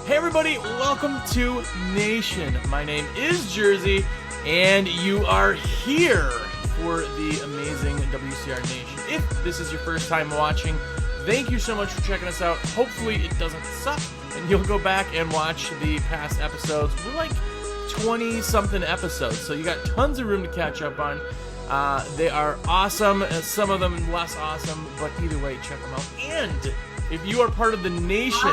Hey everybody, welcome to Nation. My name is Jersey, and you are here for the amazing WCR Nation. If this is your first time watching, thank you so much for checking us out. Hopefully it doesn't suck, and you'll go back and watch the past episodes. We're like 20-something episodes, so you got tons of room to catch up on. They are awesome, some of them less awesome, but either way, check them out. And if you are part of the Nation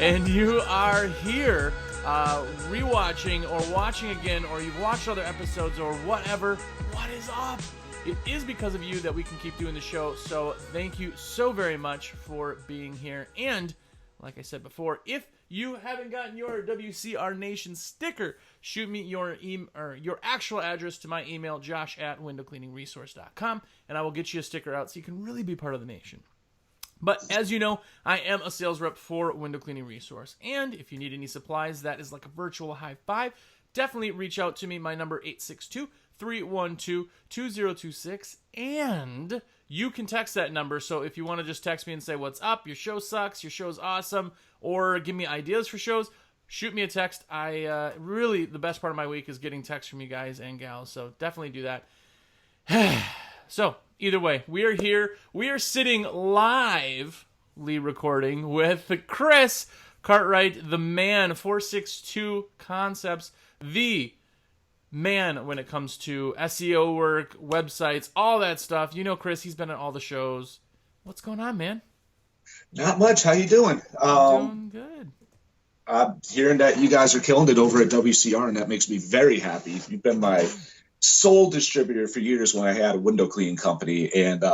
and you are here rewatching or watching again, or you've watched other episodes or whatever, what is up? It is because of you that we can keep doing the show, so thank you so very much for being here. And like I said before, if you haven't gotten your WCR Nation sticker, shoot me your actual address to my email, josh@windowcleaningresource.com, and I will get you a sticker out so you can really be part of the Nation. But as you know, I am a sales rep for Window Cleaning Resource, and if you need any supplies, that is like a virtual high five. Definitely reach out to me. My number 862-312-2026, and you can text that number. So if you want to just text me and say, what's up, your show sucks, your show's awesome, or give me ideas for shows, shoot me a text. Really, the best part of my week is getting texts from you guys and gals, so definitely do that. So, either way, we are here. We are sitting lively recording with Chris Cartwright, the man, 462 Concepts, the man when it comes to SEO work, websites, all that stuff. You know Chris, he's been at all the shows. What's going on, man? Not much. How you doing? Doing good. I'm hearing that you guys are killing it over at WCR, and that makes me very happy. You've been my sole distributor for years when I had a window cleaning company, and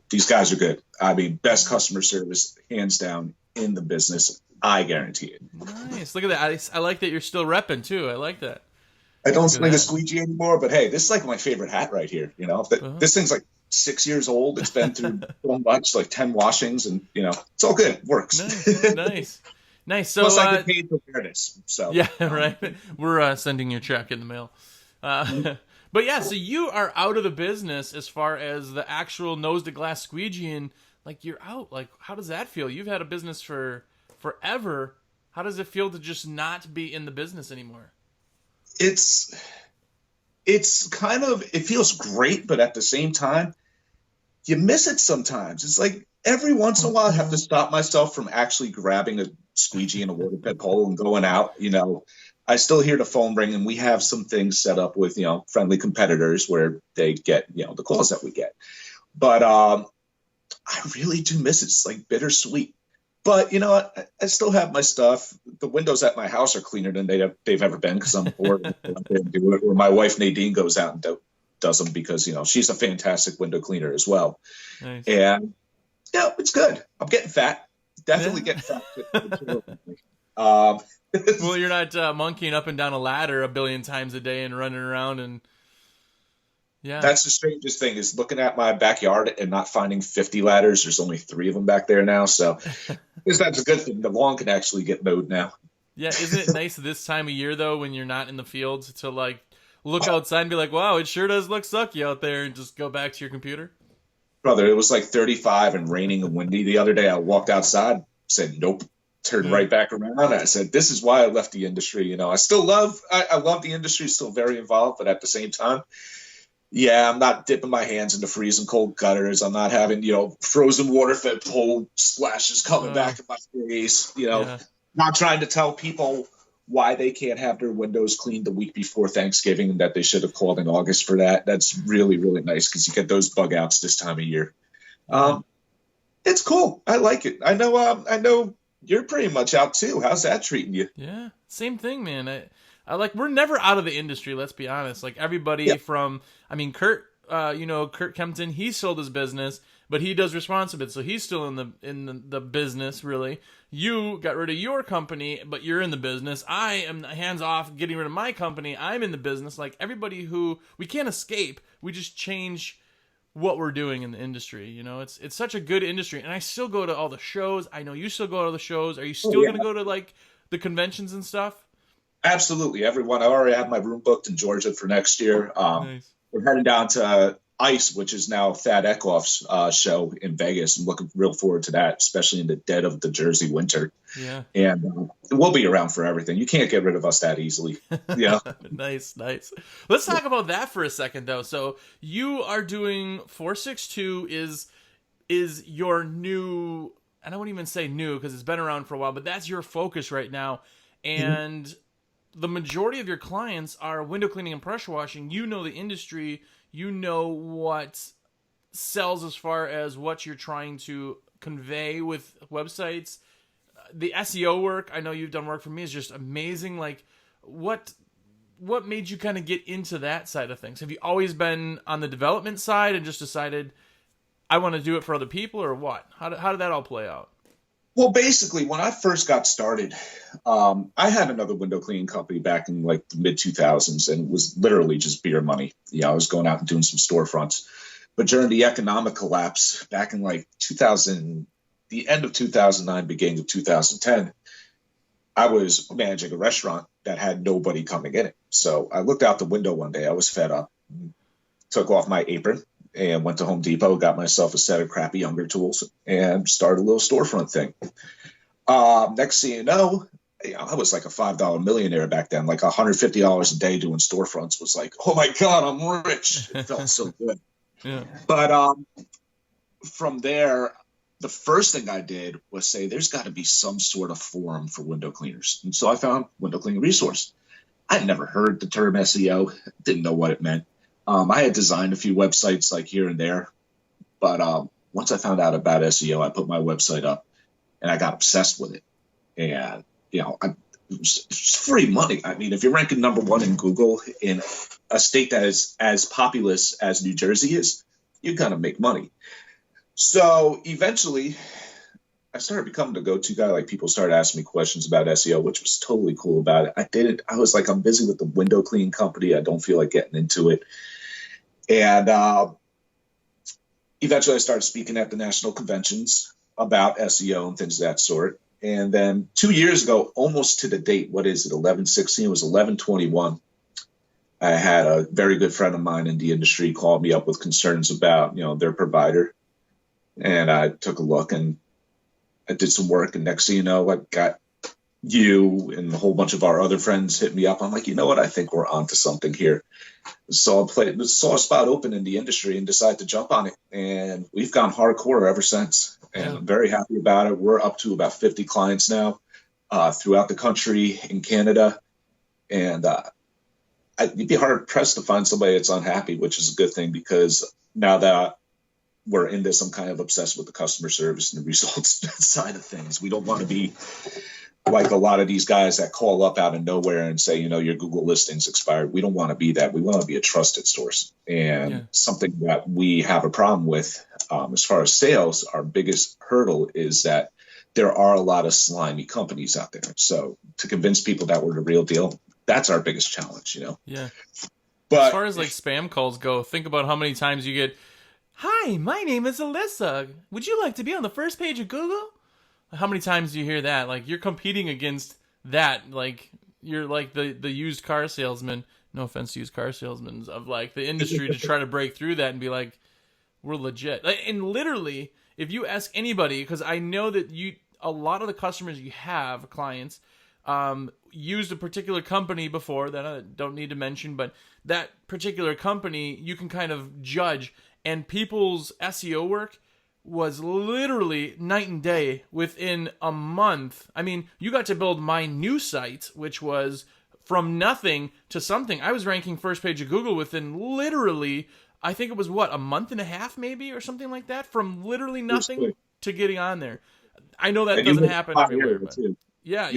these guys are good. I mean, best customer service, hands down, in the business. I guarantee it. Nice. Look at that. I like that you're still repping, too. I like that. I don't sling a squeegee anymore, but hey, this is like my favorite hat right here. You know, this thing's like 6 years old. It's been through so much, like 10 washings, and you know, it's all good. It works. Nice. So, plus, I get paid for fairness. So yeah, right. We're sending your check in the mail. But yeah, so you are out of the business as far as the actual nose to glass squeegee, and like you're out. Like, how does that feel? You've had a business for forever. How does it feel to just not be in the business anymore? It's kind of, it feels great, but at the same time, you miss it sometimes. It's like every once in a while I have to stop myself from actually grabbing a squeegee and a water pet pole and going out. You know, I still hear the phone ring, and we have some things set up with, you know, friendly competitors where they get, you know, the calls that we get. But I really do miss it. It's like bittersweet. But, you know, I still have my stuff. The windows at my house are cleaner than they've ever been because I'm bored and do it. Or my wife Nadine goes out and does them because, you know, she's a fantastic window cleaner as well. Nice. And, yeah, it's good. I'm getting fat. Definitely getting fat. Well, you're not monkeying up and down a ladder a billion times a day and running around and... Yeah, that's the strangest thing is looking at my backyard and not finding 50 ladders. There's only 3 of them back there now. So that's a good thing. The lawn can actually get mowed now. Yeah. Isn't it nice this time of year, though, when you're not in the fields to like look outside and be like, wow, it sure does look sucky out there, and just go back to your computer? Brother, it was like 35 and raining and windy the other day. I walked outside, said, nope, turned right back around. I said, this is why I left the industry. You know, I love the industry, still very involved, but at the same time, yeah, I'm not dipping my hands into freezing cold gutters. I'm not having, you know, frozen water fed pole splashes coming back in my face. You know, not trying to tell people why they can't have their windows cleaned the week before Thanksgiving and that they should have called in August for that. That's really, really nice because you get those bug outs this time of year. It's cool. I like it. I know you're pretty much out too. How's that treating you? Yeah, same thing, man. I like, we're never out of the industry, let's be honest. Like everybody from, I mean, Kurt Kempton, he sold his business, but he does Responsibility, so he's still in the business, really. You got rid of your company, but you're in the business. I am hands off getting rid of my company. I'm in the business. Like everybody we can't escape. We just change what we're doing in the industry. You know, it's such a good industry, and I still go to all the shows. I know you still go to the shows. Are you still going to go to like the conventions and stuff? Absolutely, everyone. I already have my room booked in Georgia for next year. Nice. We're heading down to Ice, which is now Thad Eckhoff's show in Vegas. I'm looking real forward to that, especially in the dead of the Jersey winter. Yeah. And we'll be around for everything. You can't get rid of us that easily. Yeah. Nice. Let's talk about that for a second, though. So you are doing 462 is your new, and I wouldn't even say new because it's been around for a while, but that's your focus right now. And the majority of your clients are window cleaning and pressure washing. You know the industry. You know what sells as far as what you're trying to convey with websites. The SEO work, I know you've done work for me, is just amazing. Like, what made you kind of get into that side of things? Have you always been on the development side and just decided, I want to do it for other people, or what? How did that all play out? Well, basically, when I first got started, I had another window cleaning company back in like the mid 2000s, and it was literally just beer money. I was going out and doing some storefronts. But during the economic collapse back in like 2000, the end of 2009, beginning of 2010, I was managing a restaurant that had nobody coming in it. So I looked out the window one day. I was fed up, took off my apron, and went to Home Depot, got myself a set of crappy younger tools, and started a little storefront thing. Next thing you know, I was like a $5 millionaire back then. Like $150 a day doing storefronts was like, oh my God, I'm rich. It felt so good. Yeah. But from there, the first thing I did was say, there's got to be some sort of forum for window cleaners. And so I found Window Cleaning Resource. I'd never heard the term SEO, didn't know what it meant. I had designed a few websites like here and there, but once I found out about SEO, I put my website up and I got obsessed with it. And, it's free money. I mean, if you're ranking #1 in Google in a state that is as populous as New Jersey is, you're going to make money. So eventually I started becoming the go-to guy. Like, people started asking me questions about SEO, which was totally cool about it. I was like, I'm busy with the window cleaning company. I don't feel like getting into it. And eventually I started speaking at the national conventions about SEO and things of that sort. And then 2 years ago, almost to the date, what is it, 11/16? It was 11/21. I had a very good friend of mine in the industry call me up with concerns about, their provider. And I took a look and I did some work. And next thing you know, I got you and a whole bunch of our other friends hit me up. I'm like, you know what? I think we're onto something here. So I saw a spot open in the industry and decided to jump on it. And we've gone hardcore ever since. And I'm very happy about it. We're up to about 50 clients now throughout the country, in Canada. And you'd be hard pressed to find somebody that's unhappy, which is a good thing, because now that we're in this, I'm kind of obsessed with the customer service and the results side of things. We don't want to be like a lot of these guys that call up out of nowhere and say, your Google listing's expired. We don't want to be that. We want to be a trusted source. And something that we have a problem with as far as sales, our biggest hurdle is that there are a lot of slimy companies out there. So to convince people that we're the real deal, that's our biggest challenge, Yeah. But as far as like spam calls go, think about how many times you get, "Hi, my name is Alyssa. Would you like to be on the first page of Google?" How many times do you hear that? Like, you're competing against that. Like, you're like the used car salesman. No offense to used car salesmen of like the industry to try to break through that and be like, we're legit. And literally, if you ask anybody, because I know that a lot of the customers you have, clients, used a particular company before that I don't need to mention, but that particular company you can kind of judge, and people's SEO work was literally night and day within a month. I mean, you got to build my new site, which was from nothing to something. I was ranking first page of Google within literally, I think it was a month and a half maybe, or something like that, from literally nothing to getting on there. I know that doesn't happen everywhere, but yeah.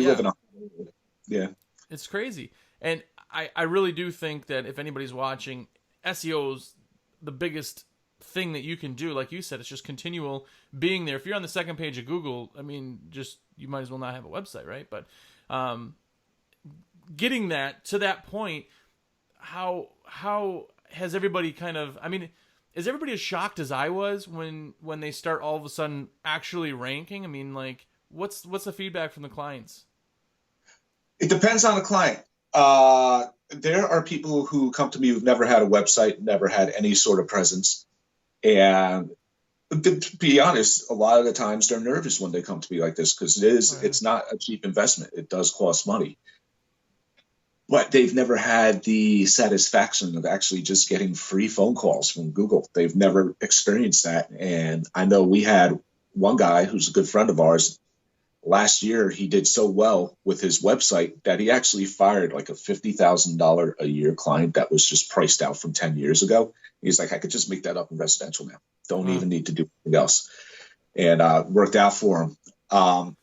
Yeah. It's crazy. And I really do think that if anybody's watching, SEO's the biggest thing that you can do. Like you said, it's just continual being there. If you're on the second page of Google, I mean, just, you might as well not have a website, right? But getting that to that point, how has everybody kind of, I mean, is everybody as shocked as I was when they start all of a sudden actually ranking? I mean, like, what's the feedback from the clients? It depends on the client. There are people who come to me who've never had a website, never had any sort of presence. And to be honest, a lot of the times they're nervous when they come to me like this because it's not a cheap investment. It does cost money. But they've never had the satisfaction of actually just getting free phone calls from Google. They've never experienced that. And I know we had one guy who's a good friend of ours. Last year, he did so well with his website that he actually fired like a $50,000 a year client that was just priced out from 10 years ago. He's like, I could just make that up in residential now. Don't even need to do anything else. And worked out for him.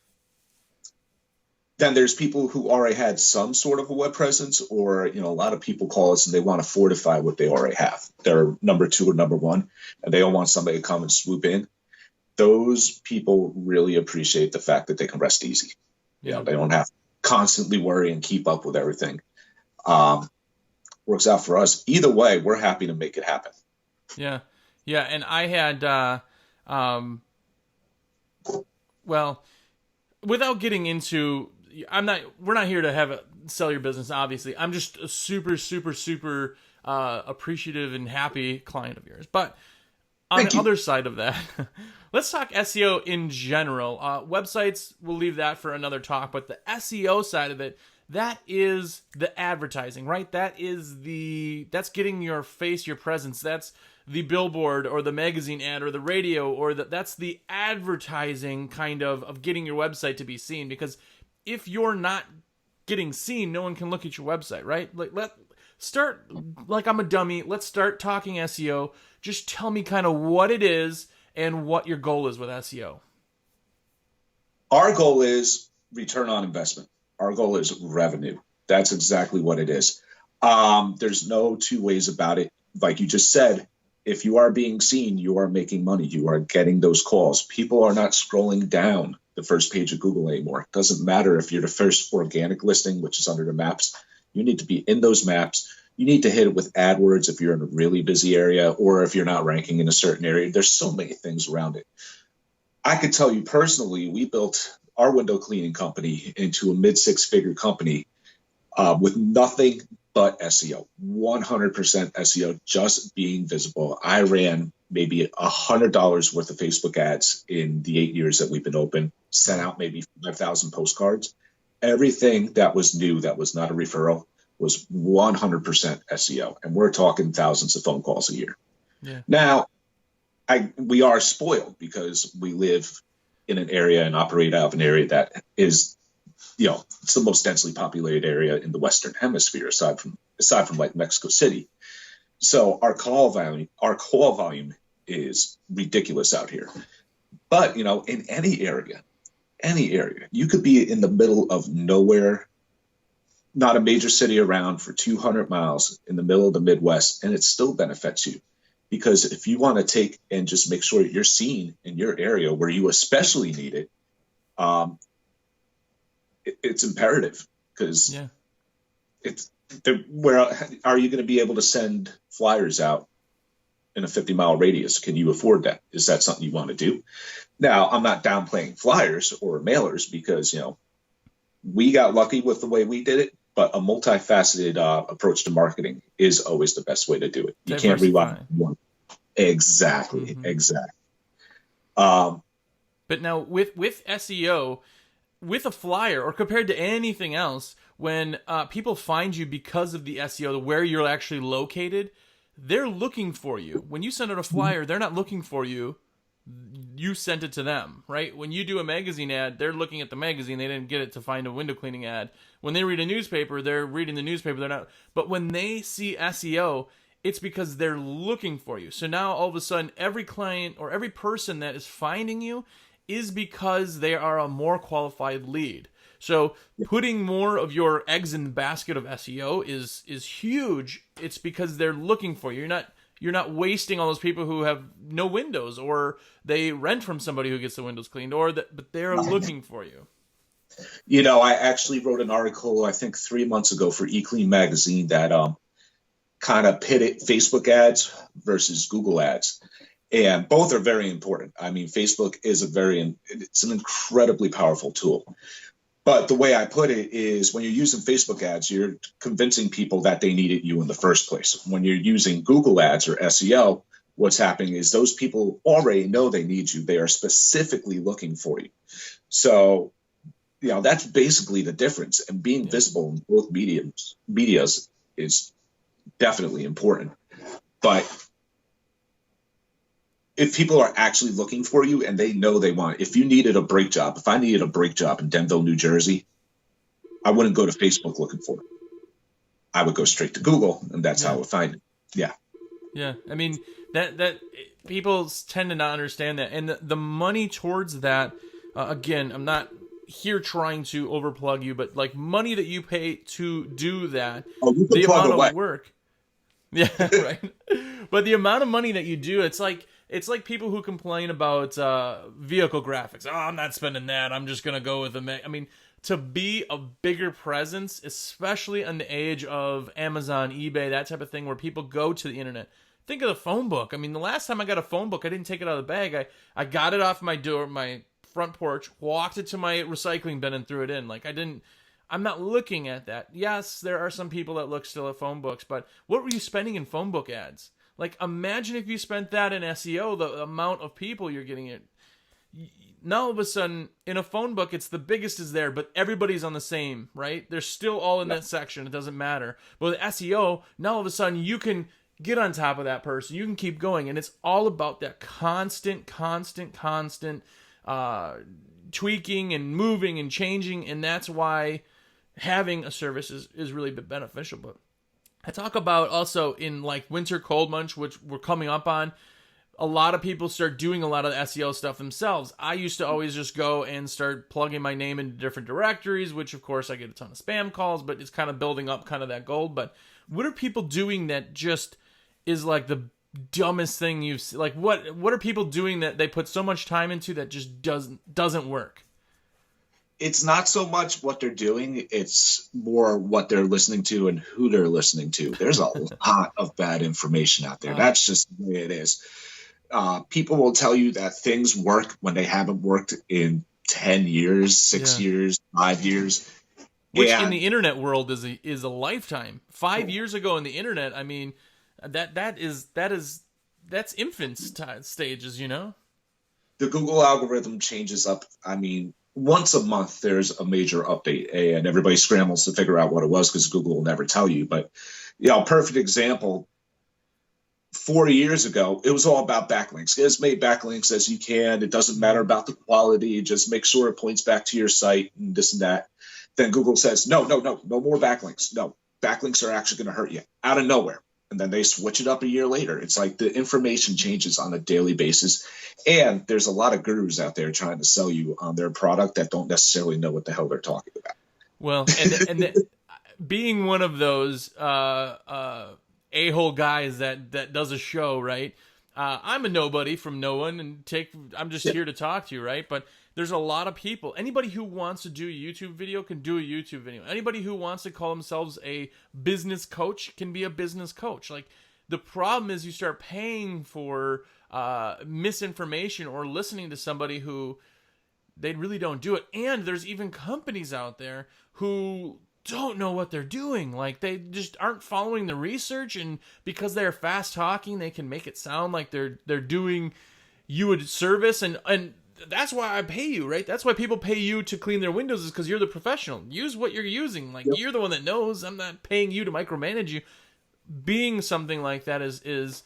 Then there's people who already had some sort of a web presence, or, a lot of people call us and they want to fortify what they already have. They're number 2 or number 1, and they don't want somebody to come and swoop in. Those people really appreciate the fact that they can rest easy. They don't have to constantly worry and keep up with everything. Works out for us. Either way, we're happy to make it happen. Yeah. Yeah. And I had, well, without getting into, we're not here to sell your business, obviously. I'm just a super, super, super appreciative and happy client of yours. But on the other side of that, let's talk SEO in general. Websites, we'll leave that for another talk. But the SEO side of it, that is the advertising, right? That's getting your face, your presence. That's the billboard or the magazine ad or the radio, or that's the advertising kind of getting your website to be seen. Because if you're not getting seen, no one can look at your website, right? Let's start, like I'm a dummy, let's start talking SEO. Just tell me kind of what it is and what your goal is with SEO. Our goal is return on investment. Our goal is revenue. That's exactly what it is. There's no two ways about it. Like you just said, if you are being seen, you are making money. You are getting those calls. People are not scrolling down the first page of Google anymore. It doesn't matter if you're the first organic listing, which is under the maps. You need to be in those maps. You need to hit it with AdWords if you're in a really busy area, or if you're not ranking in a certain area. There's so many things around it. I could tell you personally, we built our window cleaning company into a mid-6-figure company with nothing but SEO, 100% SEO, just being visible. I ran maybe $100 worth of Facebook ads in the 8 years that we've been open, sent out maybe 5,000 postcards. Everything that was new, that was not a referral, was 100% SEO. And we're talking thousands of phone calls a year. Yeah. Now, we are spoiled because we live in an area and operate out of an area that is, it's the most densely populated area in the Western Hemisphere, aside from like Mexico City. So our call volume is ridiculous out here. But, in any area, you could be in the middle of nowhere, not a major city around, for 200 miles in the middle of the Midwest, and it still benefits you. Because if you want to take and just make sure you're seen in your area where you especially need it, it's imperative, because where are you going to be able to send flyers out in a 50-mile radius? Can you afford that? Is that something you want to do? Now, I'm not downplaying flyers or mailers, because, we got lucky with the way we did it, but a multifaceted approach to marketing is always the best way to do it. You can't rely on one. Exactly. But now with SEO, with a flyer, or compared to anything else, when people find you because of the SEO, where you're actually located, they're looking for you. When you send out a flyer, they're not looking for you. You sent it to them, right? When you do a magazine ad, they're looking at the magazine. They didn't get it to find a window cleaning ad. When they read a newspaper, they're reading the newspaper. They're not. But when they see SEO, it's because they're looking for you. So now all of a sudden, every client or every person that is finding you is because they are a more qualified lead. So putting more of your eggs in the basket of SEO is huge. It's because they're looking for you. You're not wasting all those people who have no windows, or they rent from somebody who gets the windows cleaned, but they're looking for you. I actually wrote an article, I think 3 months ago, for eClean magazine that kind of pitted Facebook ads versus Google ads. And both are very important. I mean, Facebook is it's an incredibly powerful tool. But the way I put it is when you're using Facebook ads, you're convincing people that they needed you in the first place. When you're using Google ads or SEO, what's happening is those people already know they need you. They are specifically looking for you. So, that's basically the difference. And being visible in both medias is definitely important. But if people are actually looking for you and they know they want it, if you needed a brake job, if I needed a brake job in Denville, New Jersey, I wouldn't go to Facebook looking for it. I would go straight to Google, and that's how I would find it. Yeah. Yeah. I mean, that people tend to not understand that. And the money towards that, again, I'm not here trying to overplug you, but like money that you pay to do that, the amount of work. Yeah, right. But the amount of money that you do, it's like people who complain about vehicle graphics. Oh, I'm not spending that. I'm just gonna go with I mean, to be a bigger presence, especially in the age of Amazon, eBay, that type of thing, where people go to the internet. Think of the phone book. I mean, the last time I got a phone book, I didn't take it out of the bag. I got it off my door, my front porch, walked it to my recycling bin, and threw it in. Like I'm not looking at that. Yes, there are some people that look still at phone books, but what were you spending in phone book ads? Like, imagine if you spent that in SEO, the amount of people you're getting it. Now, all of a sudden, in a phone book, it's the biggest is there, but everybody's on the same, right? They're still all in that section. It doesn't matter. But with SEO, now all of a sudden, you can get on top of that person. You can keep going. And it's all about that constant tweaking and moving and changing. And that's why having a service is really beneficial. But I talk about also in like winter cold months, which we're coming up on, a lot of people start doing a lot of the SEO stuff themselves. I used to always just go and start plugging my name into different directories, which of course I get a ton of spam calls, but it's kind of building up kind of that gold. But what are people doing that just is like the dumbest thing you've seen? Like what are people doing that they put so much time into that just doesn't work? It's not so much what they're doing, it's more what they're listening to and who they're listening to. There's a lot of bad information out there. That's just the way it is. People will tell you that things work when they haven't worked in 10 years, 6 years, 5 years. Which in the internet world is a lifetime. 5 years ago in the internet, I mean, that's infant stages, you know? The Google algorithm changes up. I mean, once a month, there's a major update, and everybody scrambles to figure out what it was because Google will never tell you. But, perfect example. 4 years ago, it was all about backlinks. Get as many backlinks as you can. It doesn't matter about the quality. Just make sure it points back to your site and this and that. Then Google says, no more backlinks. No, backlinks are actually going to hurt you out of nowhere. And then they switch it up a year later. It's like the information changes on a daily basis. And there's a lot of gurus out there trying to sell you on their product that don't necessarily know what the hell they're talking about. Well, and being one of those a-hole guys that does a show, right? I'm a nobody from no one, and I'm just here to talk to you, right? But there's a lot of people. Anybody who wants to do a YouTube video can do a YouTube video. Anybody who wants to call themselves a business coach can be a business coach. Like, the problem is you start paying for misinformation or listening to somebody who they really don't do it. And there's even companies out there who don't know what they're doing. Like, they just aren't following the research, and because they're fast talking, they can make it sound like they're doing you a service, and that's why I pay you, right? That's why people pay you to clean their windows, is because you're the professional. Use what you're using. Like, you're the one that knows. I'm not paying you to micromanage you. Being something like that is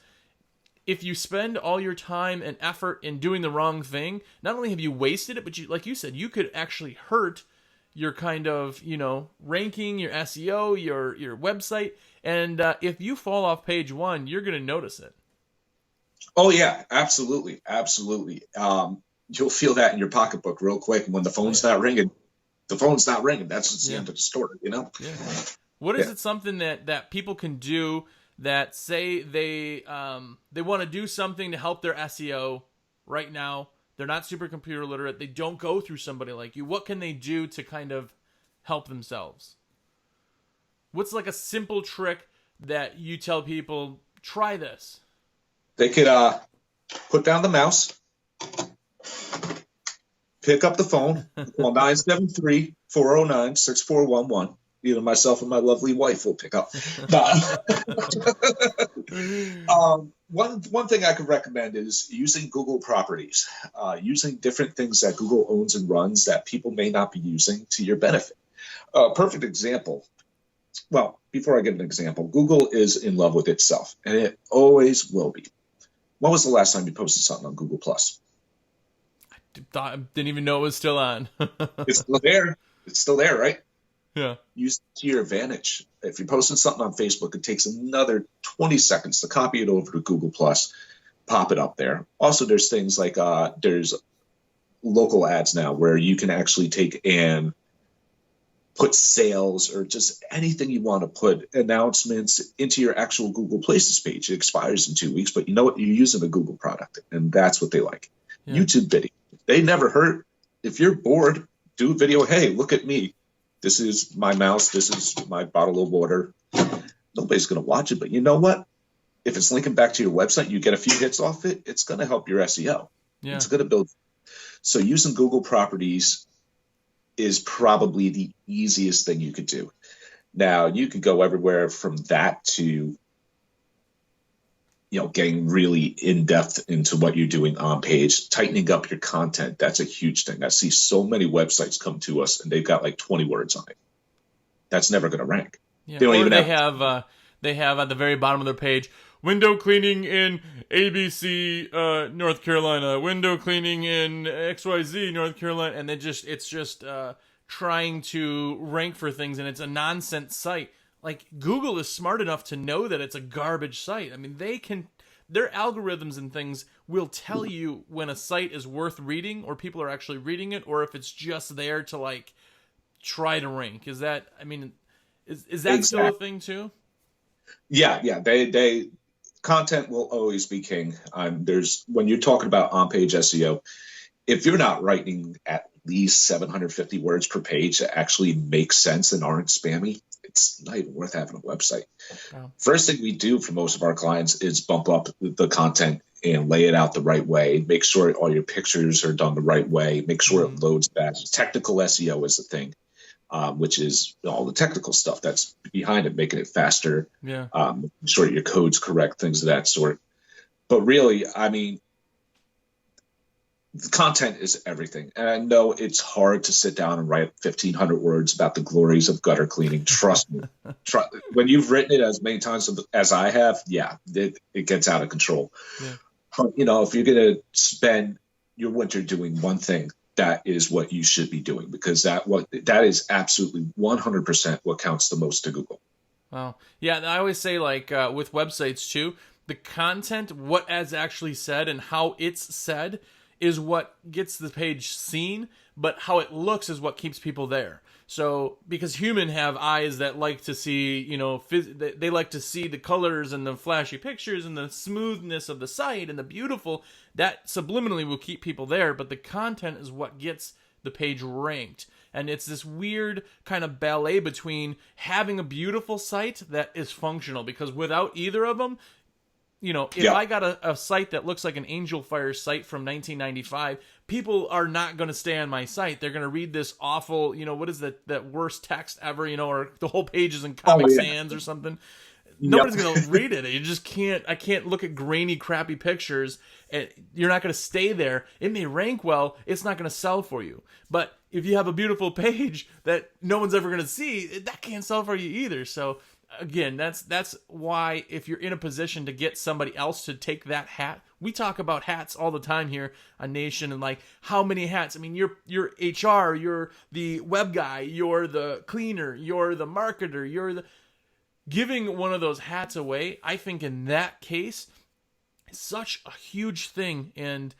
if you spend all your time and effort in doing the wrong thing, not only have you wasted it, but you, like you said, you could actually hurt your kind of, ranking, your SEO, your website. And if you fall off page one, you're going to notice it. Oh, yeah, absolutely. Absolutely. You'll feel that in your pocketbook real quick. And when the phone's not ringing, That's just the end of the story, Yeah. What is it something that people can do that say they want to do something to help their SEO right now? They're not super computer literate. They don't go through somebody like you. What can they do to kind of help themselves? What's like a simple trick that you tell people, try this? They could put down the mouse, pick up the phone, call 973-409-6411. Either myself or my lovely wife will pick up. One thing I could recommend is using Google properties, using different things that Google owns and runs that people may not be using to your benefit. Perfect example. Well, before I give an example, Google is in love with itself, and it always will be. When was the last time you posted something on Google Plus? I didn't even know it was still on. It's still there. It's still there, right? Yeah. Use it to your advantage. If you're posting something on Facebook, it takes another 20 seconds to copy it over to Google Plus, pop it up there. Also, there's things like there's local ads now where you can actually take and put sales or just anything you want to put announcements into your actual Google Places page. It expires in 2 weeks, but you know what? You're using a Google product, and that's what they like. Yeah. YouTube video. They never hurt. If you're bored, do a video. Hey, look at me. This is my mouse. This is my bottle of water. Nobody's going to watch it, but you know what? If it's linking back to your website, you get a few hits off it, it's going to help your SEO. Yeah. It's going to build. So using Google properties is probably the easiest thing you could do. Now, you could go everywhere from that to, getting really in-depth into what you're doing on page, tightening up your content. That's a huge thing. I see so many websites come to us and they've got like 20 words on it. That's never going to rank. Yeah. They have at the very bottom of their page, window cleaning in ABC, North Carolina, window cleaning in XYZ, North Carolina. And it's just trying to rank for things, and it's a nonsense site. Like, Google is smart enough to know that it's a garbage site. I mean, their algorithms and things will tell you when a site is worth reading, or people are actually reading it, or if it's just there to, like, try to rank. Is that exactly. Still a thing too? Yeah. They content will always be king. When you're talking about on-page SEO, if you're not writing at least 750 words per page that actually make sense and aren't spammy, it's not even worth having a website. Wow. First thing we do for most of our clients is bump up the content and lay it out the right way. Make sure all your pictures are done the right way. Make sure it loads fast. Technical SEO is the thing, which is all the technical stuff that's behind it, making it faster. Yeah. Making sure your code's correct, things of that sort. But really, I mean, the content is everything. And I know it's hard to sit down and write 1,500 words about the glories of gutter cleaning. Trust me. When you've written it as many times as I have, it gets out of control. Yeah. If you're going to spend your winter doing one thing, that is what you should be doing, because that is absolutely 100% what counts the most to Google. Wow. Yeah, I always say, like, with websites too, the content, what is actually said and how it's said, is what gets the page seen, but how it looks is what keeps people there. So, because humans have eyes that like to see, they like to see the colors and the flashy pictures and the smoothness of the site and the beautiful, that subliminally will keep people there, but the content is what gets the page ranked. And it's this weird kind of ballet between having a beautiful site that is functional, because without either of them, if I got a site that looks like an Angel Fire site from 1995, people are not going to stay on my site. They're going to read this awful, what is that worst text ever, or the whole page is in Comic Sans or something. Nobody's going to read it. You just can't. I can't look at grainy, crappy pictures. And you're not going to stay there. It may rank well. It's not going to sell for you. But if you have a beautiful page that no one's ever going to see, that can't sell for you either. So, again, that's why, if you're in a position to get somebody else to take that hat, we talk about hats all the time here on Nation, and like, how many hats? I mean, you're HR, you're the web guy, you're the cleaner, you're the marketer, you're the giving one of those hats away. I think in that case, it's such a huge thing, and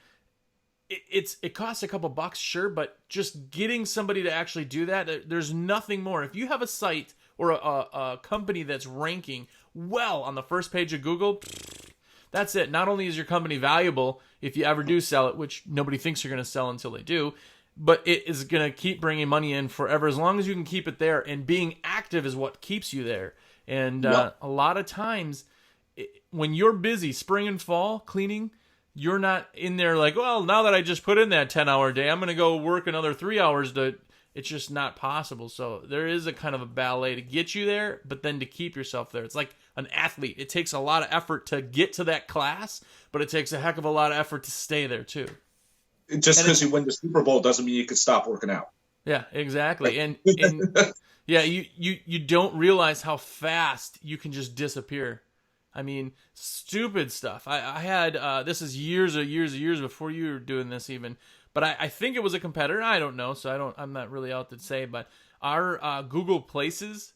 it costs a couple bucks, sure, but just getting somebody to actually do that, there's nothing more. If you have a site or a company that's ranking well on the first page of Google, that's it. Not only is your company valuable if you ever do sell it, which nobody thinks you're going to sell until they do, but it is going to keep bringing money in forever, as long as you can keep it there. And being active is what keeps you there. And a lot of times, when you're busy spring and fall cleaning, you're not in there like, well, now that I just put in that 10-hour day, I'm going to go work another 3 hours to. It's just not possible. So there is a kind of a ballet to get you there, but then to keep yourself there. It's like an athlete. It takes a lot of effort to get to that class, but it takes a heck of a lot of effort to stay there too. Just because you win the Super Bowl doesn't mean you can stop working out. Yeah, exactly. And yeah, you don't realize how fast you can just disappear. I mean, stupid stuff. I had, this is years before you were doing this even, but I think it was a competitor. I don't know, so I'm not really out to say, but our Google Places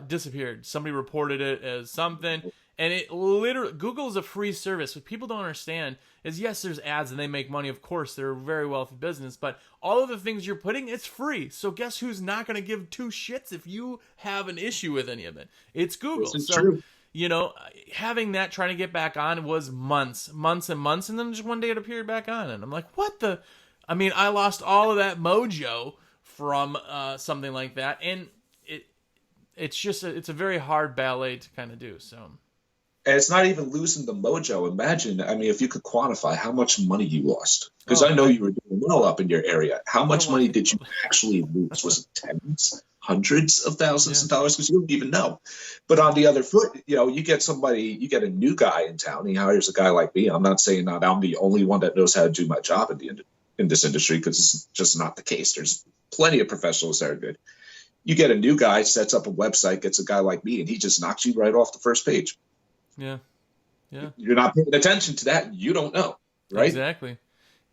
disappeared. Somebody reported it as something, and it literally, Google is a free service. What people don't understand is, yes, there's ads and they make money. Of course, they're a very wealthy business, but all of the things you're putting, it's free. So guess who's not going to give two shits if you have an issue with any of it? It's Google. This is so true. You know, having that, trying to get back on was months and months, and then just one day it appeared back on, and I'm like, what the? I mean, I lost all of that mojo from something like that, and it's just it's a very hard ballet to kind of do. So, and it's not even losing the mojo. Imagine, I mean, if you could quantify how much money you lost, because I know you were doing well up in your area. How much money did you actually lose? Was it tens, hundreds of thousands of dollars? Because you don't even know. But on the other foot, you know, you get a new guy in town. He hires a guy like me. I'm not saying that I'm the only one that knows how to do my job in this industry, because it's just not the case. There's plenty of professionals that are good. You get a new guy, sets up a website, gets a guy like me, and he just knocks you right off the first page. Yeah. You're not paying attention to that. You don't know, right? Exactly.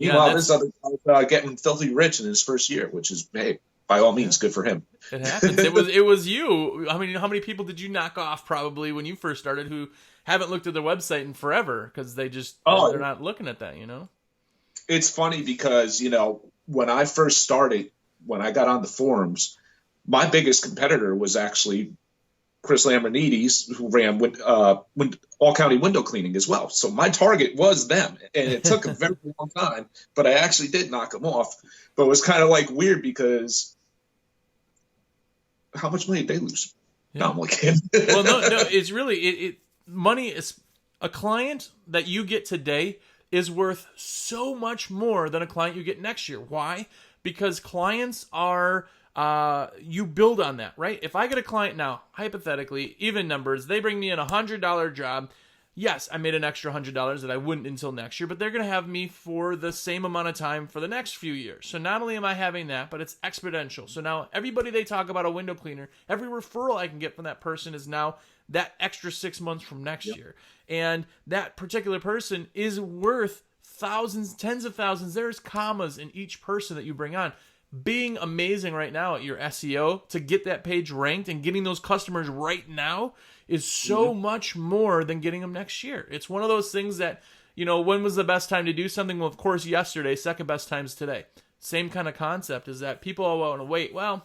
Meanwhile, this other guy getting filthy rich in his first year, which is, hey, by all means, good for him. It happens. It was you. I mean, how many people did you knock off probably when you first started who haven't looked at their website in forever because they're not looking at that, you know? It's funny because, you know, when I first started, when I got on the forums, my biggest competitor was actually Chris Lambrinides, who ran all county window cleaning as well. So my target was them, and it took a very long time, but I actually did knock them off. But it was kind of like weird because how much money did they lose? Yeah. No, I'm like, well, no, it's really money is a client that you get today is worth so much more than a client you get next year. Why? Because clients are. You build on that, right? If I get a client now, hypothetically, even numbers, they bring me in $100 job. Yes, I made an extra $100 that I wouldn't until next year, but they're going to have me for the same amount of time for the next few years. So not only am I having that, but it's exponential. So now everybody they talk about a window cleaner, every referral I can get from that person is now that extra 6 months from next year. And that particular person is worth thousands, tens of thousands. There's commas in each person that you bring on. Being amazing right now at your SEO to get that page ranked and getting those customers right now is so much more than getting them next year. It's one of those things that, you know, when was the best time to do something? Well, of course, yesterday. Second best time is today. Same kind of concept is that people all want to wait. Well,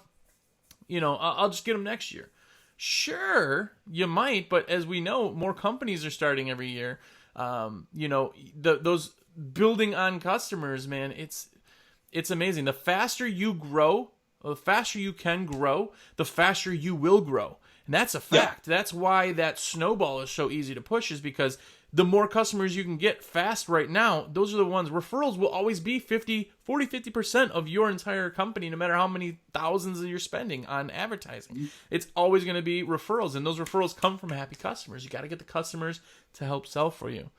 you know, I'll just get them next year. Sure, you might, but as we know, more companies are starting every year. You know, those building on customers, man, it's amazing. The faster you grow, the faster you can grow, the faster you will grow. And that's a fact. Yeah. That's why that snowball is so easy to push, is because the more customers you can get fast right now, those are the ones. Referrals will always be 50% of your entire company, no matter how many thousands you're spending on advertising. Mm-hmm. It's always going to be referrals, and those referrals come from happy customers. You got to get the customers to help sell for you.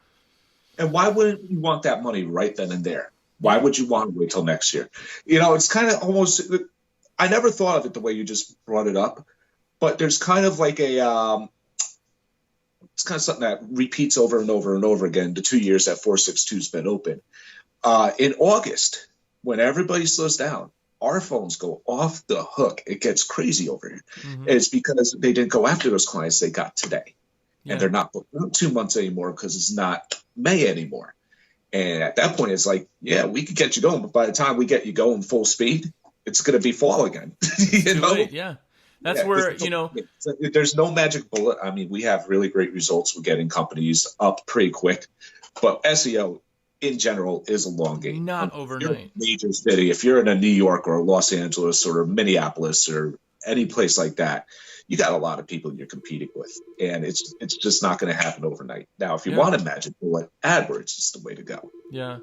And why wouldn't you want that money right then and there? Why would you want to wait till next year? You know, it's kind of almost, I never thought of it the way you just brought it up, but there's kind of like it's kind of something that repeats over and over and over again, the 2 years that 462's been open. In August, when everybody slows down, our phones go off the hook. It gets crazy over here. Mm-hmm. It's because they didn't go after those clients they got today. Yeah. And they're not booked out 2 months anymore because it's not May anymore. And at that point, it's like, yeah, we could get you going, but by the time we get you going full speed, it's going to be fall again. You know? Late, yeah. That's where, you know. There's no magic bullet. I mean, we have really great results with getting companies up pretty quick. But SEO, in general, is a long game. Not overnight. Major city. If you're in a New York or Los Angeles or Minneapolis or any place like that, you got a lot of people you're competing with, and it's just not going to happen overnight. Now, if you Yeah. want to magic bullet, AdWords is the way to go. Yeah.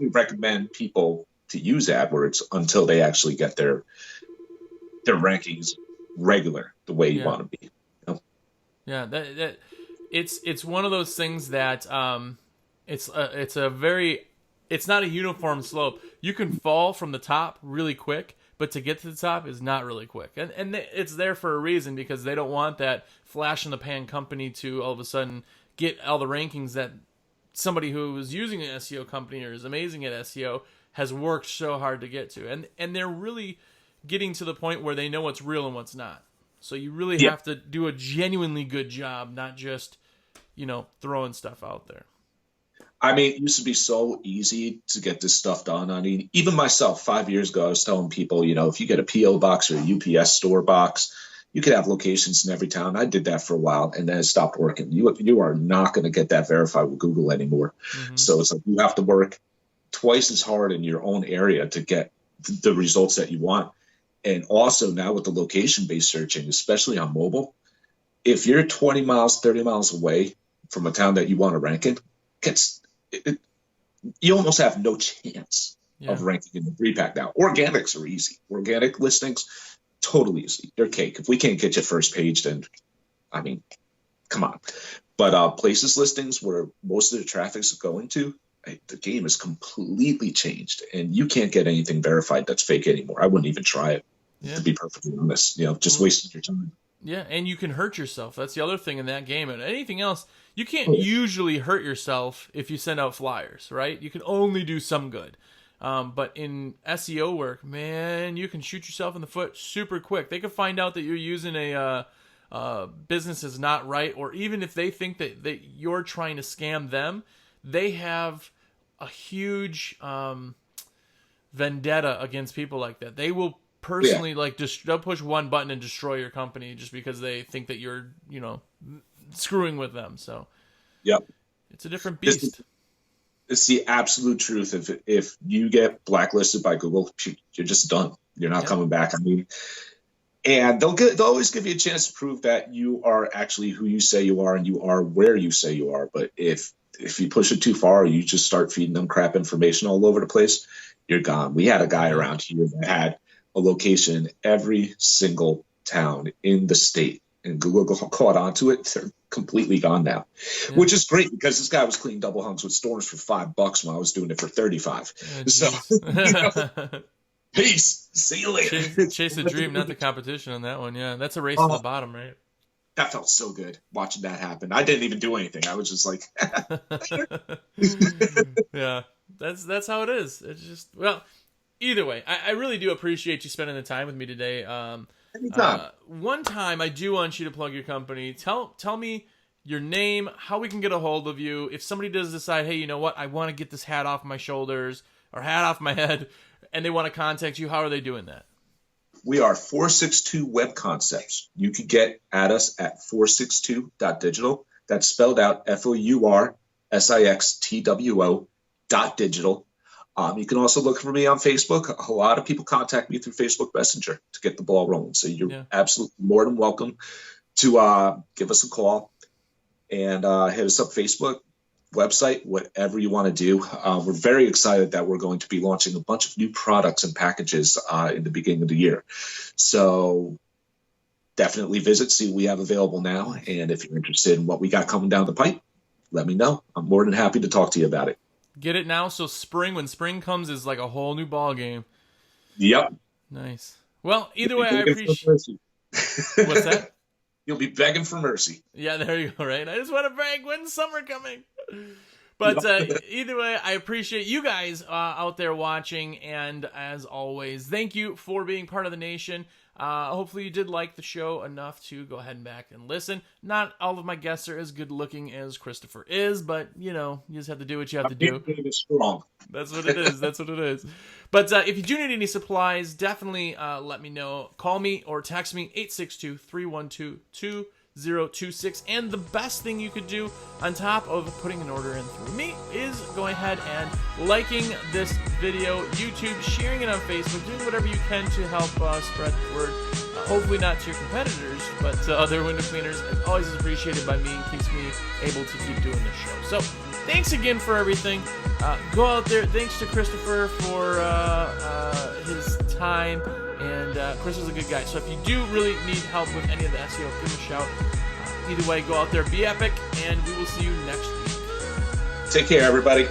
We recommend people to use AdWords until they actually get their rankings regular the way you want to be. You know? Yeah, that it's one of those things that it's not a uniform slope. You can fall from the top really quick, but to get to the top is not really quick. And it's there for a reason, because they don't want that flash in the pan company to all of a sudden get all the rankings that somebody who is using an SEO company or is amazing at SEO has worked so hard to get to. And they're really getting to the point where they know what's real and what's not. So you really have to do a genuinely good job, not just, throwing stuff out there. I mean, it used to be so easy to get this stuff done. I mean, even myself, 5 years ago, I was telling people, if you get a PO box or a UPS store box, you could have locations in every town. I did that for a while, and then it stopped working. You are not going to get that verified with Google anymore. Mm-hmm. So it's like you have to work twice as hard in your own area to get the results that you want. And also now with the location-based searching, especially on mobile, if you're 20 miles, 30 miles away from a town that you want to rank in, you almost have no chance of ranking in the 3-pack now. Organics are easy. Organic listings, totally easy. They're cake. If we can't get you first page, then, I mean, come on. But places listings where most of the traffic is going to, the game has completely changed, and you can't get anything verified that's fake anymore. I wouldn't even try it, to be perfectly honest. Just wasting your time. Yeah, and you can hurt yourself. That's the other thing in that game. And anything else, you can't usually hurt yourself if you send out flyers, right? You can only do some good. But in SEO work, man, you can shoot yourself in the foot super quick. They can find out that you're using a business is not right, or even if they think that you're trying to scam them, they have a huge vendetta against people like that. They will personally they'll push one button and destroy your company just because they think that you're screwing with them. So it's a different beast. It's the absolute truth. If you get blacklisted by Google, you're just done. You're not coming back. I mean, and they'll always give you a chance to prove that you are actually who you say you are and you are where you say you are. But if you push it too far, or you just start feeding them crap information all over the place, you're gone. We had a guy around here that had a location in every single town in the state, and Google caught onto it. They're completely gone now, which is great because this guy was cleaning double hunks with storms for $5 when I was doing it for 35. So, peace. See you later. Chase the dream, not the competition on that one. Yeah, that's a race to the bottom, right? That felt so good watching that happen. I didn't even do anything. I was just like, yeah, that's how it is. It's just, well, either way, I really do appreciate you spending the time with me today. Anytime. One time, I do want you to plug your company. Tell me your name, how we can get a hold of you. If somebody does decide, hey, you know what, I want to get this hat off my shoulders or hat off my head, and they want to contact you, how are they doing that? We are 462 Web Concepts. You can get at us at 462.digital. That's spelled out FOURSIXTWO.digital. You can also look for me on Facebook. A lot of people contact me through Facebook Messenger to get the ball rolling. So you're absolutely more than welcome to give us a call and hit us up Facebook, website, whatever you want to do. We're very excited that we're going to be launching a bunch of new products and packages in the beginning of the year. So definitely visit, see what we have available now. And if you're interested in what we got coming down the pipe, let me know. I'm more than happy to talk to you about it. Get it now, so when spring comes, is like a whole new ball game. Yep. Nice. Well, either way, I appreciate. What's that? You'll be begging for mercy. Yeah, there you go. Right. I just want to beg. When's summer coming? But either way, I appreciate you guys out there watching, and as always, thank you for being part of the nation. Hopefully you did like the show enough to go ahead and back and listen. Not all of my guests are as good looking as Christopher is, but you just have to do what you have to do. Strong. That's what it is. That's what it is. But if you do need any supplies, definitely let me know. Call me or text me 862-312-2000. 026. And the best thing you could do on top of putting an order in through me is going ahead and liking this video, YouTube, sharing it on Facebook, doing whatever you can to help spread the word. Hopefully not to your competitors, but to other window cleaners. It always is appreciated by me and keeps me able to keep doing this show. So thanks again for everything. Go out there. Thanks to Christopher for his time. And Chris is a good guy. So if you do really need help with any of the SEO, give him a shout. Either way, go out there, be epic, and we will see you next week. Take care, everybody.